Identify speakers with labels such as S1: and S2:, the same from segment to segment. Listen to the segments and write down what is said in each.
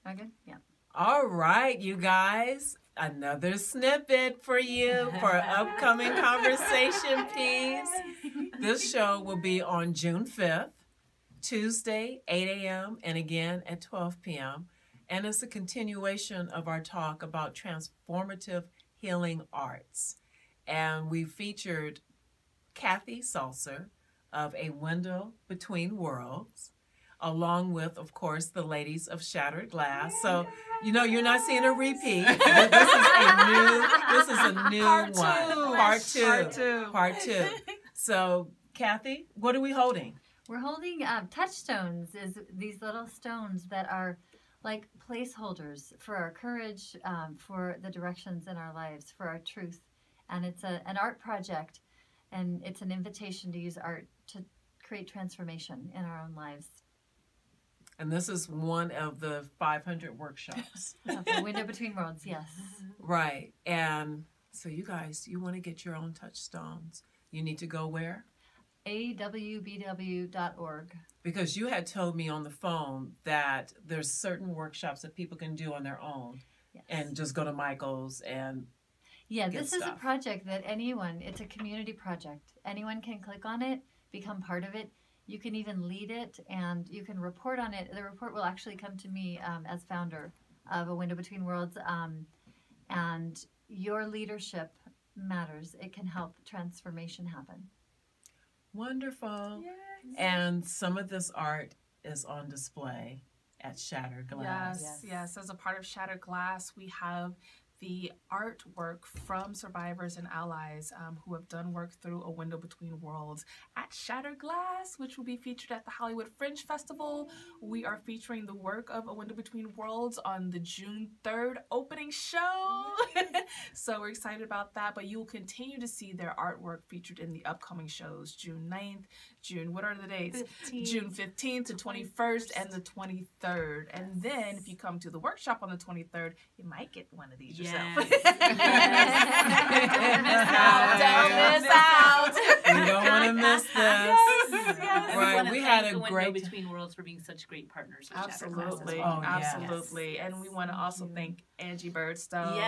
S1: Okay. Yeah.
S2: All right, you guys. Another snippet for you for an upcoming conversation piece. This show will be on June 5th, Tuesday, 8 a.m., and again at 12 p.m. And it's a continuation of our talk about transformative healing arts. And we featured Cathy Salser of A Window Between Worlds, along with, of course, the ladies of Shattered Glass. So, you know, you're not seeing a repeat. This is a new one. Part two. So, Cathy, what are we holding?
S1: We're holding touchstones, is these little stones that are like placeholders for our courage, for the directions in our lives, for our truth. And it's an art project, and it's an invitation to use art to create transformation in our own lives.
S2: And this is one of the 500 workshops.
S1: A Window Between Worlds, yes.
S2: Right. And so you guys, you want to get your own touchstones. You need to go where?
S1: AWBW.org.
S2: Because you had told me on the phone that there's certain workshops that people can do on their own. Yes. And just go to Michael's and
S1: this is a project that anyone, it's a community project. Anyone can click on it, become part of it. You can even lead it, and you can report on it. The report will actually come to me as founder of A Window Between Worlds, and your leadership matters. It can help transformation happen.
S2: Wonderful. Yes. And some of this art is on display at Shattered Glass.
S3: Yes. As a part of Shattered Glass, we have the artwork from survivors and allies who have done work through A Window Between Worlds at Shattered Glass, which will be featured at the Hollywood Fringe Festival. We are featuring the work of A Window Between Worlds on the June 3rd opening show. So we're excited about that, but you will continue to see their artwork featured in the upcoming shows, June 9th, what are the dates? 15th. June 15th to 21st and the 23rd. And then if you come to the workshop on the 23rd, you might get one of these yourself.
S2: Don't miss out. You don't want to miss this.
S4: Yes.
S2: Right. We had a
S4: great Between Worlds for being such great partners. With
S3: Absolutely.
S4: well.
S3: Absolutely. Yes. And we want to also thank Angie Birdsong
S4: for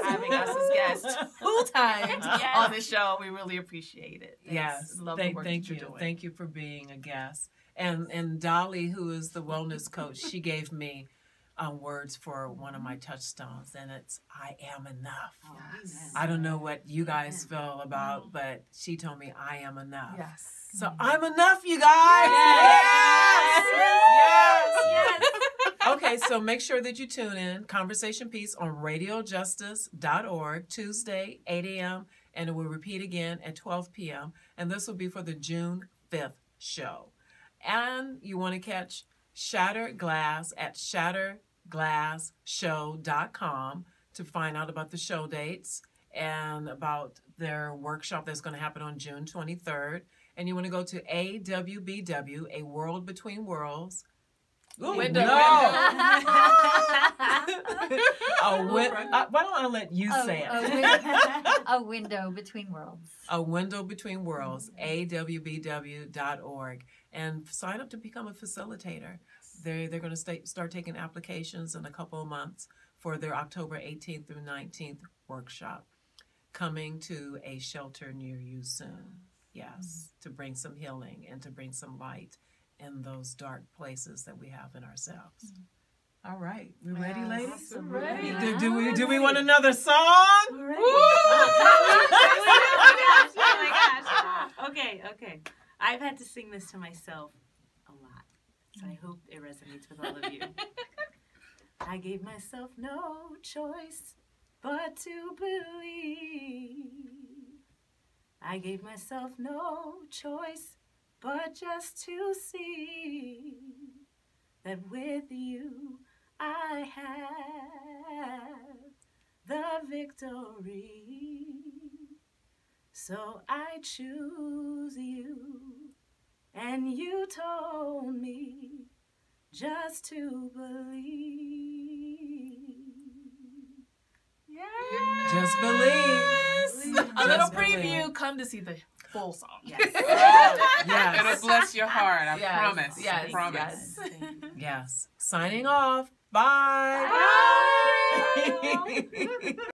S3: having us as guests 2 times on the show. We really appreciate it.
S2: Yes.
S3: Love the work that you're doing.
S2: Thank you for being a guest. And Dollie, who is the wellness coach, she gave me words for one of my touchstones, and it's I am enough.
S4: Oh, yes.
S2: I don't know what you guys feel about, but she told me I am enough.
S3: Yes.
S2: So I'm enough, you guys. Yes. Okay, so make sure that you tune in. Conversation Piece on radiojustice.org, Tuesday, 8 a.m., and it will repeat again at 12 p.m., and this will be for the June 5th show. And you want to catch Shattered Glass at shatterglassshow.com to find out about the show dates and about their workshop that's going to happen on June 23rd. And you want to go to AWBW, A World Between Worlds. Ooh,
S3: window.
S2: No. Why don't I let you say it?
S1: A Window Between Worlds.
S2: A Window Between Worlds, AWBW.org. And sign up to become a facilitator. They're going to start taking applications in a couple of months for their October 18th through 19th workshop, coming to a shelter near you soon. Yes, to bring some healing and to bring some light in those dark places that we have in ourselves. All right, we ready, ladies?
S3: We're ready.
S2: Do we want another song?
S4: We're ready. Oh my gosh. Okay. I've had to sing this to myself a lot, so I hope it resonates with all of you. I gave myself no choice but to believe. I gave myself no choice but just to see that with you I have the victory. So I choose you, and you told me just to believe.
S3: Yes.
S2: Just believe.
S3: A little preview. Come to see the full song.
S4: Yes.
S5: It'll bless your heart. I promise.
S3: Yes.
S5: I promise.
S3: Yes.
S2: Yes. Signing off. Bye.
S3: Bye.